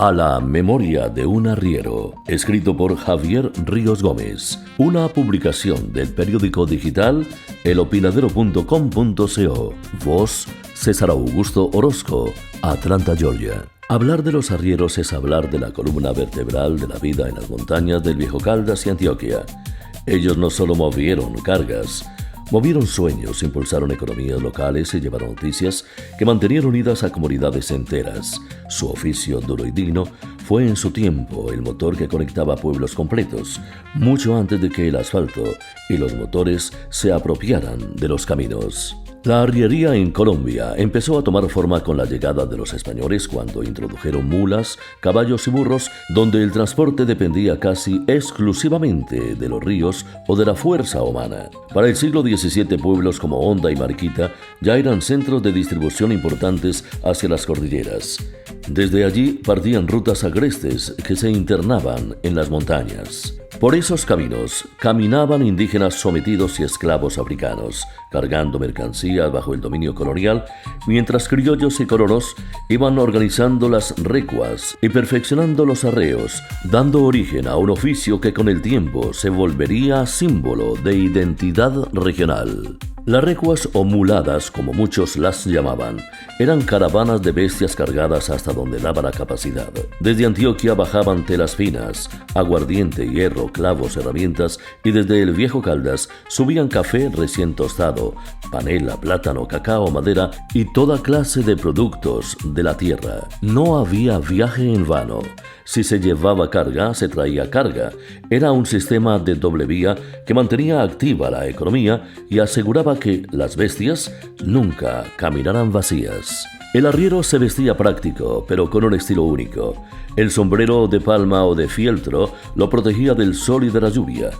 A la memoria de un arriero, escrito por Javier Ríos Gómez, una publicación del periódico digital elopinadero.com.co. Voz César Augusto Orozco, Atlanta, Georgia. Hablar de los arrieros es hablar de la columna vertebral de la vida en las montañas del Viejo Caldas y Antioquia. Ellos no solo movieron cargas, movieron sueños, impulsaron economías locales y llevaron noticias que mantenían unidas a comunidades enteras. Su oficio duro y digno fue en su tiempo el motor que conectaba pueblos completos, mucho antes de que el asfalto y los motores se apropiaran de los caminos. La arriería en Colombia empezó a tomar forma con la llegada de los españoles cuando introdujeron mulas, caballos y burros, donde el transporte dependía casi exclusivamente de los ríos o de la fuerza humana. Para el siglo XVII, pueblos como Honda y Mariquita ya eran centros de distribución importantes hacia las cordilleras. Desde allí partían rutas agrestes que se internaban en las montañas. Por esos caminos caminaban indígenas sometidos y esclavos africanos, cargando mercancías bajo el dominio colonial, mientras criollos y colonos iban organizando las recuas y perfeccionando los arreos, dando origen a un oficio que con el tiempo se volvería símbolo de identidad regional. Las recuas o muladas, como muchos las llamaban, eran caravanas de bestias cargadas hasta donde daba la capacidad. Desde Antioquia bajaban telas finas, aguardiente, hierro, clavos, herramientas, y desde el Viejo Caldas subían café recién tostado, panela, plátano, cacao, madera y toda clase de productos de la tierra. No había viaje en vano. Si se llevaba carga, se traía carga. Era un sistema de doble vía que mantenía activa la economía y aseguraba que las bestias nunca caminaran vacías. El arriero se vestía práctico, pero con un estilo único. El sombrero de palma o de fieltro lo protegía del sol y de la lluvia.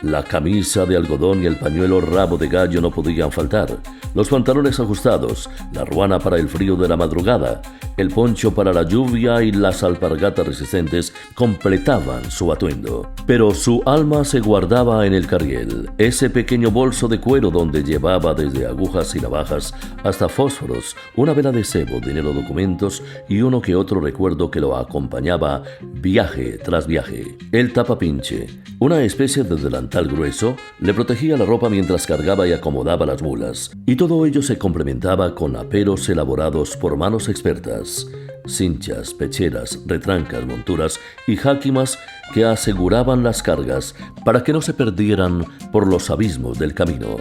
La camisa de algodón y el pañuelo rabo de gallo no podían faltar. Los pantalones ajustados, la ruana para el frío de la madrugada, el poncho para la lluvia y las alpargatas resistentes completaban su atuendo. Pero su alma se guardaba en el carriel, ese pequeño bolso de cuero donde llevaba desde agujas y navajas hasta fósforos, una vela de cebo, dinero, documentos y uno que otro recuerdo que lo acompañaba viaje tras viaje. El tapapinche, una especie de delantal grueso, le protegía la ropa mientras cargaba y acomodaba las mulas. Y todo ello se complementaba con aperos elaborados por manos expertas, cinchas, pecheras, retrancas, monturas y jáquimas que aseguraban las cargas para que no se perdieran por los abismos del camino.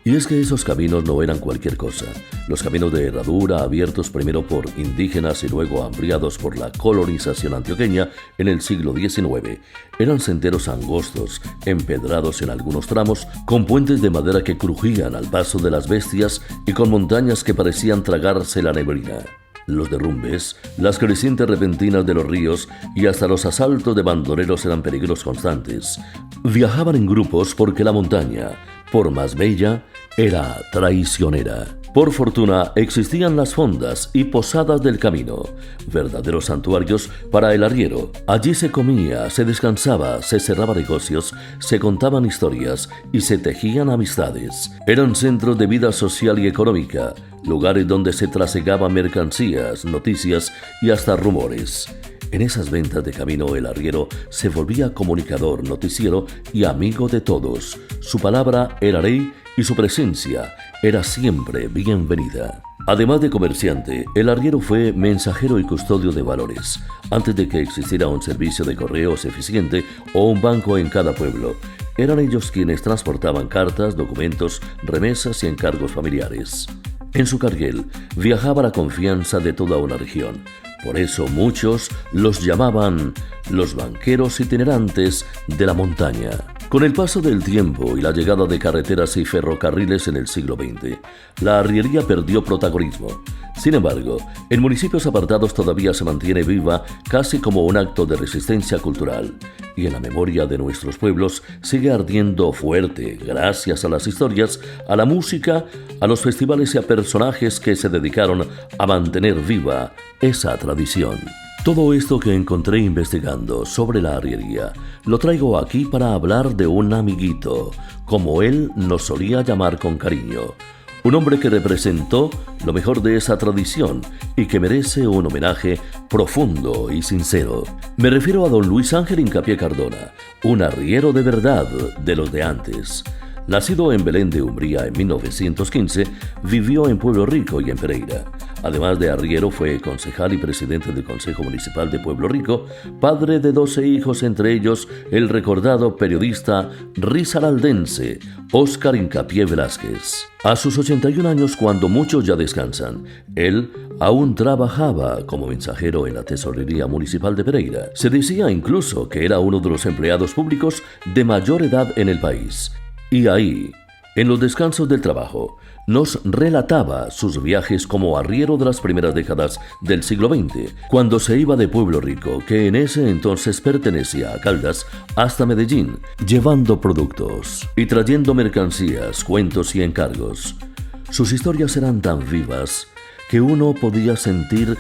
Y es que esos caminos no eran cualquier cosa. Los caminos de herradura, abiertos primero por indígenas y luego ampliados por la colonización antioqueña en el siglo XIX, eran senderos angostos, empedrados en algunos tramos, con puentes de madera que crujían al paso de las bestias y con montañas que parecían tragarse la neblina. Los derrumbes, las crecientes repentinas de los ríos y hasta los asaltos de bandoleros eran peligros constantes. Viajaban en grupos porque la montaña, por más bella, era traicionera. Por fortuna existían las fondas y posadas del camino, verdaderos santuarios para el arriero. Allí se comía, se descansaba, se cerraba negocios, se contaban historias y se tejían amistades. Eran centros de vida social y económica, lugares donde se trasegaban mercancías, noticias y hasta rumores. En esas ventas de camino el arriero se volvía comunicador, noticiero y amigo de todos. Su palabra era ley y su presencia era siempre bienvenida. Además de comerciante, el arriero fue mensajero y custodio de valores, antes de que existiera un servicio de correos eficiente o un banco en cada pueblo. Eran ellos quienes transportaban cartas, documentos, remesas y encargos familiares. En su carguel viajaba la confianza de toda una región. Por eso muchos los llamaban los banqueros itinerantes de la montaña. Con el paso del tiempo y la llegada de carreteras y ferrocarriles en el siglo XX, la arriería perdió protagonismo. Sin embargo, en municipios apartados todavía se mantiene viva casi como un acto de resistencia cultural. Y en la memoria de nuestros pueblos sigue ardiendo fuerte gracias a las historias, a la música, a los festivales y a personajes que se dedicaron a mantener viva esa tradición. Todo esto que encontré investigando sobre la arriería lo traigo aquí para hablar de un amiguito, como él nos solía llamar con cariño, un hombre que representó lo mejor de esa tradición y que merece un homenaje profundo y sincero. Me refiero a don Luis Ángel Hincapié Cardona, un arriero de verdad de los de antes. Nacido en Belén de Umbría en 1915, vivió en Pueblo Rico y en Pereira. Además de arriero, fue concejal y presidente del Consejo Municipal de Pueblo Rico, padre de 12 hijos, entre ellos el recordado periodista risaraldense Óscar Hincapié Velázquez. A sus 81 años, cuando muchos ya descansan, él aún trabajaba como mensajero en la Tesorería Municipal de Pereira. Se decía incluso que era uno de los empleados públicos de mayor edad en el país. Y ahí, en los descansos del trabajo, nos relataba sus viajes como arriero de las primeras décadas del siglo XX, cuando se iba de Pueblo Rico, que en ese entonces pertenecía a Caldas, hasta Medellín, llevando productos y trayendo mercancías, cuentos y encargos. Sus historias eran tan vivas que uno podía sentir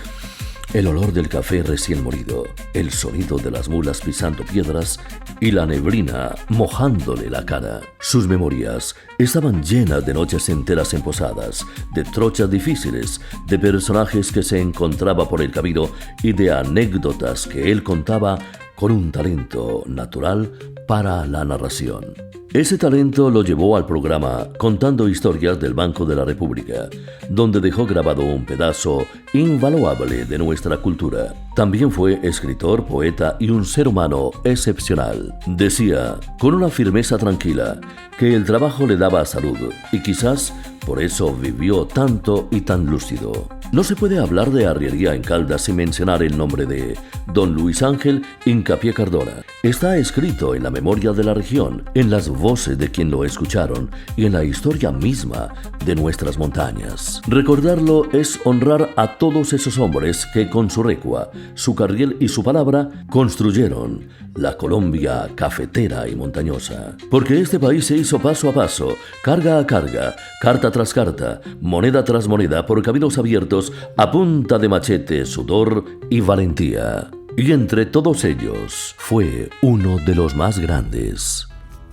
el olor del café recién molido, el sonido de las mulas pisando piedras y la neblina mojándole la cara. Sus memorias estaban llenas de noches enteras en posadas, de trochas difíciles, de personajes que se encontraba por el camino y de anécdotas que él contaba con un talento natural para la narración. Ese talento lo llevó al programa Contando Historias del Banco de la República, donde dejó grabado un pedazo invaluable de nuestra cultura. También fue escritor, poeta y un ser humano excepcional. Decía, con una firmeza tranquila, que el trabajo le daba salud y quizás por eso vivió tanto y tan lúcido. No se puede hablar de arriería en Caldas sin mencionar el nombre de don Luis Ángel Hincapié Cardona. Está escrito en la memoria de la región, en las voces de quien lo escucharon y en la historia misma de nuestras montañas. Recordarlo es honrar a todos esos hombres que con su recua, su carriel y su palabra construyeron la Colombia cafetera y montañosa. Porque este país se hizo paso a paso, carga a carga, carta tras carta, moneda tras moneda, por caminos abiertos a punta de machete, sudor y valentía. Y entre todos ellos fue uno de los más grandes.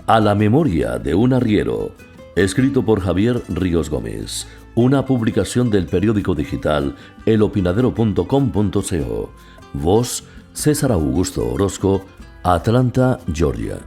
A la memoria de un arriero, escrito por Javier Ríos Gómez, una publicación del periódico digital elopinadero.com.co. Voz César Augusto Orozco, Atlanta, Georgia.